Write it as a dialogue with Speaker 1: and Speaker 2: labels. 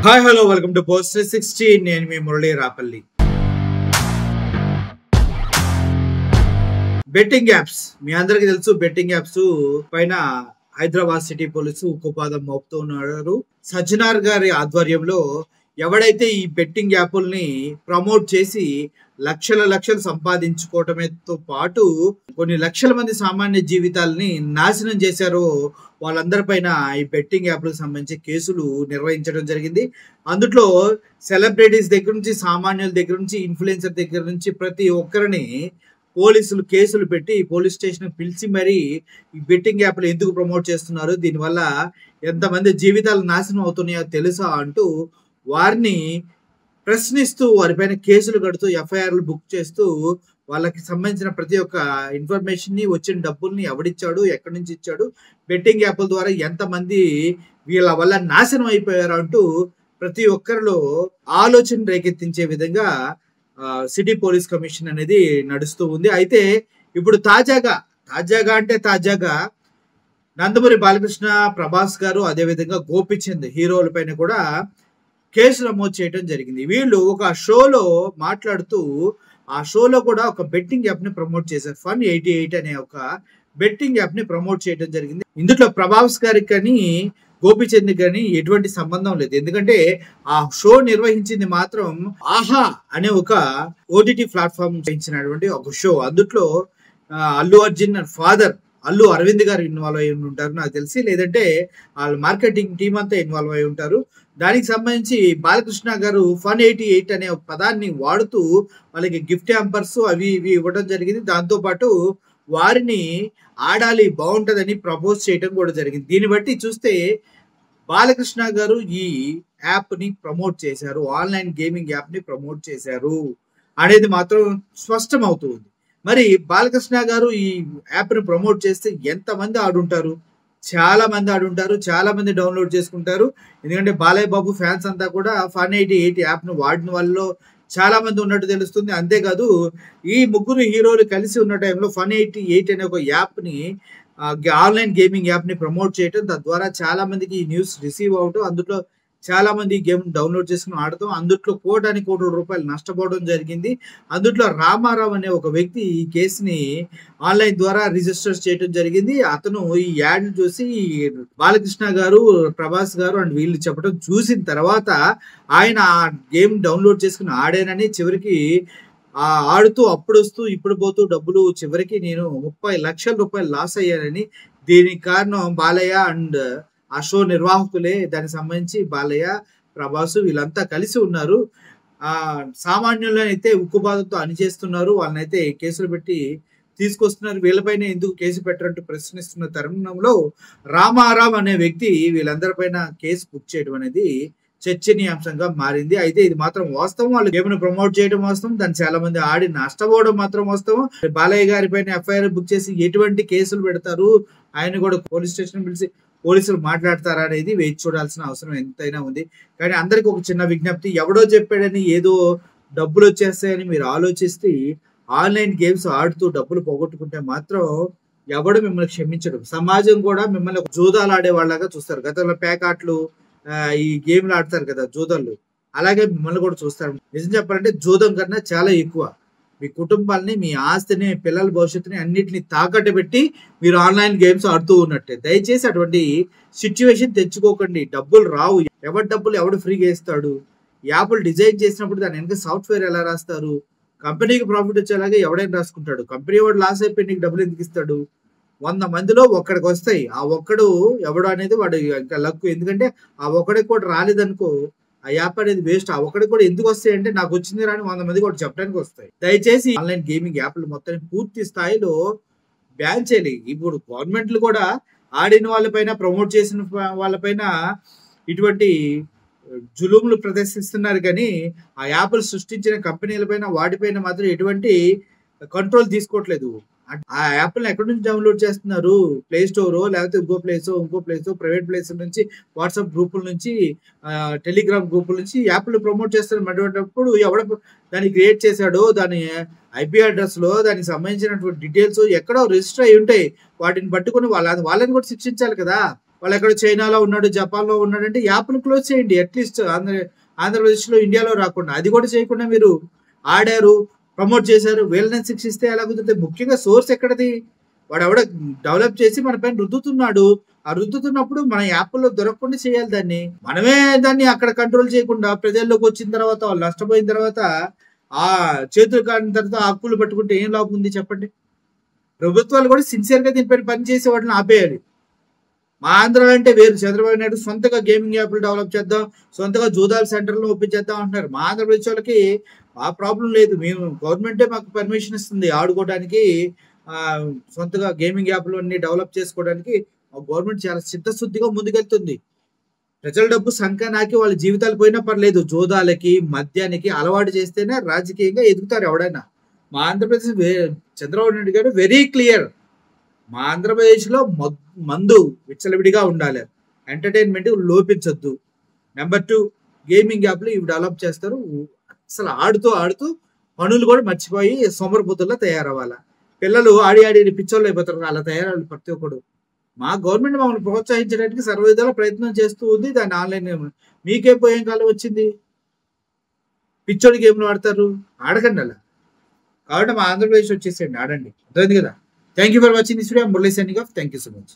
Speaker 1: Hi hello welcome to post 360. నేను మీ Murali Rapalli. Betting apps మీ అందరికి తెలుసు. బెట్టింగ్ యాప్స్ పైన హైదరాబాద్ సిటీ పోలీసు ఉక్కుపాదం మోపుతూ ఉన్నారు. సజ్జనార్ గారి ఆధ్వర్యంలో ఎవడైతే ఈ బెట్టింగ్ యాప్ల్ని ప్రమోట్ చేసి లక్షలు సంపాదించుకోవటంతో పాటు కొన్ని లక్షల మంది సామాన్య జీవితాలని నాశనం చేశారో వాళ్ళందరిపైన ఈ బెట్టింగ్ యాప్లకు సంబంధించి కేసులు నిర్వహించడం జరిగింది. అందులో సెలబ్రిటీస్ దగ్గర నుంచి, సామాన్యుల దగ్గర నుంచి, ఇన్ఫ్లుయెన్సర్ దగ్గర నుంచి ప్రతి ఒక్కరిని పోలీసులు కేసులు పెట్టి పోలీస్ స్టేషన్ పిలిచి మరీ ఈ బెట్టింగ్ యాప్లు ఎందుకు ప్రమోట్ చేస్తున్నారు, దీనివల్ల ఎంతమంది జీవితాలు నాశనం అవుతున్నాయో తెలుసా అంటూ వారిని ప్రశ్నిస్తూ వారిపైన కేసులు కడుతూ ఎఫ్ఐఆర్లు బుక్ చేస్తూ వాళ్ళకి సంబంధించిన ప్రతి ఒక్క ఇన్ఫర్మేషన్ని, వచ్చిన డబ్బుల్ని ఎవడిచ్చాడు, ఎక్కడి నుంచి ఇచ్చాడు, బెట్టింగ్ యాప్ల ద్వారా ఎంతమంది వీళ్ళ వల్ల నాశనం అయిపోయారు అంటూ ప్రతి ఒక్కరిలో ఆలోచన రేకెత్తించే విధంగా సిటీ పోలీస్ కమిషన్ అనేది నడుస్తూ ఉంది. అయితే ఇప్పుడు తాజాగా నందమూరి బాలకృష్ణ, ప్రభాస్ గారు, అదేవిధంగా గోపిచంద్ హీరోల పైన కూడా కేసు నమోదు చేయడం జరిగింది. వీళ్ళు ఒక షోలో మాట్లాడుతూ ఆ షోలో కూడా ఒక బెట్టింగ్ యాప్ ని ప్రమోట్ చేశారు. Fun88 అనే ఒక బెట్టింగ్ యాప్ ని ప్రమోట్ చేయడం జరిగింది. ఇందులో ప్రభాస్ గారికి కానీ గోపిచంద్ కానీ ఎటువంటి సంబంధం లేదు. ఎందుకంటే ఆ షో నిర్వహించింది మాత్రం ఆహా అనే ఒక ఓటీటీ ప్లాట్ఫామ్ ఇచ్చినటువంటి ఒక షో. అందులో అల్లు అర్జున్ ఫాదర్ అల్లు అరవింద్ గారు ఇన్వాల్వ్ అయి ఉంటారు నాకు తెలిసి, లేదంటే వాళ్ళ మార్కెటింగ్ టీం అంతా ఇన్వాల్వ్ అయి ఉంటారు. దానికి సంబంధించి బాలకృష్ణ గారు Fun88 అనే ఒక పదాన్ని వాడుతూ వాళ్ళకి గిఫ్ట్ హ్యాంపర్స్ అవి ఇవి ఇవ్వడం జరిగింది. దాంతోపాటు వారిని ఆడాలి, బాగుంటుందని ప్రపోజ్ చేయడం కూడా జరిగింది. దీన్ని బట్టి చూస్తే బాలకృష్ణ గారు ఈ యాప్ని ప్రమోట్ చేశారు, ఆన్లైన్ గేమింగ్ యాప్ని ప్రమోట్ చేశారు అనేది మాత్రం స్పష్టం అవుతుంది. మరి బాలకృష్ణ గారు ఈ యాప్ని ప్రమోట్ చేస్తే ఎంతమంది ఆడుంటారు? చాలా మంది ఆడుంటారు, చాలా మంది డౌన్లోడ్ చేసుకుంటారు. ఎందుకంటే బాలయ్య బాబు ఫ్యాన్స్ అంతా కూడా Fun88 యాప్ను వాడిన వాళ్ళలో చాలా మంది ఉన్నట్టు తెలుస్తుంది. అంతేకాదు ఈ ముగ్గురు హీరోలు కలిసి ఉన్న టైంలో Fun88 అనే ఒక యాప్ని ఆన్లైన్ గేమింగ్ యాప్ని ప్రమోట్ చేయటం, తద్వారా చాలా మందికి ఈ న్యూస్ రిసీవ్ అవటం, అందులో చాలా మంది గేమ్ డౌన్లోడ్ చేసుకుని ఆడటం, అందులో కోట్ల రూపాయలు నష్టపోవడం జరిగింది. అందులో రామారావు అనే ఒక వ్యక్తి ఈ కేసుని ఆన్లైన్ ద్వారా రిజిస్టర్ చేయడం జరిగింది. అతను ఈ యాడ్ చూసి బాలకృష్ణ గారు, ప్రభాస్ గారు అండ్ వీళ్ళు చెప్పడం చూసిన తర్వాత ఆయన ఆ గేమ్ డౌన్లోడ్ చేసుకుని ఆడానని, చివరికి ఆడుతూ అప్పుడు వస్తూ ఇప్పుడు పోతూ డబ్బులు చివరికి నేను 30 లక్షల రూపాయలు లాస్ అయ్యానని, దీనికి కారణం బాలయ్య అండ్ ఆ షో నిర్వాహకులే. దానికి సంబంధించి బాలయ్య, ప్రభాస్ వీళ్ళంతా కలిసి ఉన్నారు. సామాన్యులను అయితే ఉక్కుపాదంతో అణిచేస్తున్నారు, వాళ్ళనైతే కేసులు పెట్టి తీసుకొస్తున్నారు. వీళ్ళపైన ఎందుకు కేసు పెట్టరంటూ ప్రశ్నిస్తున్న తరుణంలో రామారావు అనే వ్యక్తి వీళ్ళందరిపైన కేసు బుక్ చేయడం అనేది చర్చనీయాంశంగా మారింది. అయితే ఇది మాత్రం వాస్తవం, వాళ్ళు గేమ్ను ప్రమోట్ చేయడం వాస్తవం, దాన్ని చాలా మంది ఆడి నష్టపోవడం మాత్రం వాస్తవం. బాలయ్య గారి పైన ఎఫ్ఐఆర్ బుక్ చేసి ఎటువంటి కేసులు పెడతారు, ఆయన కూడా పోలీస్ స్టేషన్ పిలిచి పోలీసులు మాట్లాడతారా అనేది వేచి చూడాల్సిన అవసరం ఎంతైనా ఉంది. కానీ అందరికి ఒక చిన్న విజ్ఞప్తి, ఎవడో చెప్పాడని ఏదో డబ్బులు వచ్చేస్తాయని మీరు ఆలోచిస్తే ఆన్లైన్ గేమ్స్ ఆడుతూ డబ్బులు పోగొట్టుకుంటే మాత్రం ఎవడు మిమ్మల్ని క్షమించడు. సమాజం కూడా మిమ్మల్ని జూదాలు ఆడే వాళ్ళగా చూస్తారు. గతంలో పేకాట్లు ఈ గేమ్లు ఆడతారు కదా జూదాలు, అలాగే మిమ్మల్ని కూడా చూస్తారు. నిజం చెప్పాలంటే జూదం కన్నా చాలా ఎక్కువ మీ కుటుంబాలని, మీ ఆస్తిని, పిల్లల భవిష్యత్తుని అన్నిటిని తాకట్టు పెట్టి మీరు ఆన్లైన్ గేమ్స్ ఆడుతూ ఉన్నట్టే. దయచేసి అటువంటి సిచ్యువేషన్ తెచ్చుకోకండి. డబ్బులు రావు, ఎవడు ఫ్రీగా ఇస్తాడు? యాప్లు డిజైన్ చేసినప్పుడు దాని వెనక సాఫ్ట్వేర్ ఎలా రాస్తారు? కంపెనీకి ప్రాఫిట్ వచ్చేలాగా ఎవడైనా రాసుకుంటాడు. కంపెనీ వాడు లాస్ అయిపోయి నీకు డబ్బులు ఎందుకు ఇస్తాడు? 100 మందిలో ఒక్కడికి వస్తాయి. ఆ ఒక్కడు ఎవడు అనేది వాడు ఇంకా లక్కు. ఎందుకంటే ఆ ఒక్కడికి కూడా రాలేదనుకో ఆ యాప్ అనేది వేస్ట్. ఆ ఒక్కడికి కూడా ఎందుకు వస్తాయి అంటే నాకు వచ్చింది రాని 100 మంది కూడా చెప్పడానికి వస్తాయి. దయచేసి ఆన్లైన్ గేమింగ్ యాప్లు మొత్తం పూర్తి స్థాయిలో బ్యాన్ చేయాలి. ఇప్పుడు గవర్నమెంట్లు కూడా ఆడిన వాళ్ళపైన, ప్రమోట్ చేసిన వాళ్ళపైన ఇటువంటి జులుములు ప్రదర్శిస్తున్నారు. కానీ ఆ యాప్లు సృష్టించిన కంపెనీలపైన, వాటిపైన మాత్రం ఎటువంటి కంట్రోల్ తీసుకోవట్లేదు. ఆ యాప్లను ఎక్కడి నుంచి డౌన్లోడ్ చేస్తున్నారు? ప్లే స్టోరో లేకపోతే ఇంకో ప్లేసో ప్రైవేట్ ప్లేస్ నుంచి, వాట్సాప్ గ్రూపుల నుంచి, టెలిగ్రామ్ గ్రూపుల నుంచి యాప్లు ప్రమోట్ చేస్తున్నప్పుడు ఎవడ దాన్ని క్రియేట్ చేశాడో దాని ఐపీ అడ్రస్లో దానికి సంబంధించినటువంటి డీటెయిల్స్ ఎక్కడో రిజిస్టర్ అయి ఉంటాయి. వాటిని పట్టుకుని వాళ్ళని కూడా శిక్షించాలి కదా. వాళ్ళు ఎక్కడ చైనాలో ఉన్నాడు, జపాన్లో ఉన్నాడు అంటే యాప్ను క్లోజ్ చేయండి. అట్లీస్ట్ ఆంధ్రప్రదేశ్లో, ఇండియాలో రాకుండా. అది కూడా చేయకుండా మీరు ఆడారు, ప్రమోట్ చేశారు, వీళ్ళని శిక్షిస్తే ఎలా కుదురుతుంది? ముఖ్యంగా సోర్స్ ఎక్కడది? వాడు ఎవడ డెవలప్ చేసి మన పైన రుద్దుతున్నాడు. ఆ రుద్దుతున్నప్పుడు మన యాప్లో దొరకకుండా చేయాలి దాన్ని. మనమే దాన్ని అక్కడ కంట్రోల్ చేయకుండా ప్రజల్లోకి వచ్చిన తర్వాత, వాళ్ళు నష్టపోయిన తర్వాత, ఆ చేతులు కాని తర్వాత హక్కులు పట్టుకుంటే ఏం లాభం ఉంది చెప్పండి? ప్రభుత్వాలు కూడా సిన్సియర్గా దీనిపైన పనిచేసే వాటిని ఆపేయాలి. మా ఆంధ్రాలో అంటే వేరు. చంద్రబాబు నాయుడు సొంతగా గేమింగ్ యాప్లు డెవలప్ చేద్దాం, సొంతగా జూదాల సెంటర్లు ఒప్పించేద్దాం అంటున్నారు. మా ఆంధ్రప్రదేశ్ వాళ్ళకి ఆ ప్రాబ్లం లేదు. మేము గవర్నమెంటే మాకు పర్మిషన్ ఇస్తుంది ఆడుకోవడానికి, సొంతగా గేమింగ్ యాప్లు అన్ని డెవలప్ చేసుకోవడానికి. గవర్నమెంట్ చాలా చిత్తశుద్ధిగా ముందుకెళ్తుంది. ప్రజల డబ్బు సంఖ్య నాకి వాళ్ళ జీవితాలు పోయినా పర్లేదు, జోదాలకి మద్యానికి అలవాటు చేస్తేనే రాజకీయంగా ఎదుగుతారు ఎవడైనా. మా ఆంధ్రప్రదేశ్ చంద్రబాబు నాయుడు గారు వెరీ క్లియర్. మా ఆంధ్రప్రదేశ్లో మందు విచ్చలవిడిగా ఉండాలి, ఎంటర్టైన్మెంట్ లోపించొద్దు. నెంబర్ 2, గేమింగ్ యాప్లు ఇవి డెవలప్ చేస్తారు. అసలు ఆడుతూ ఆడుతూ పనులు కూడా మర్చిపోయి సోమరపోతుల్లో తయారవ్వాలి. పిల్లలు ఆడి ఆడి పిచ్చోళ్ళు అయిపోతారు, అలా తయారవ్వాలి ప్రతి ఒక్కడు. మా గవర్నమెంట్ మమ్మల్ని ప్రోత్సహించడానికి సర్వవిధాల ప్రయత్నం చేస్తూ ఉంది. దాన్ని ఆన్లైన్ మీకే పోయేం కాలం వచ్చింది? పిచ్చోడి గేమ్లు ఆడతారు, ఆడకండి అలా. కాబట్టి మా ఆంధ్రప్రదేశ్ వచ్చేసేయండి, ఆడండి. అర్థమైంది కదా? Thank you for watching this video. Murali signing off. Thank you so much.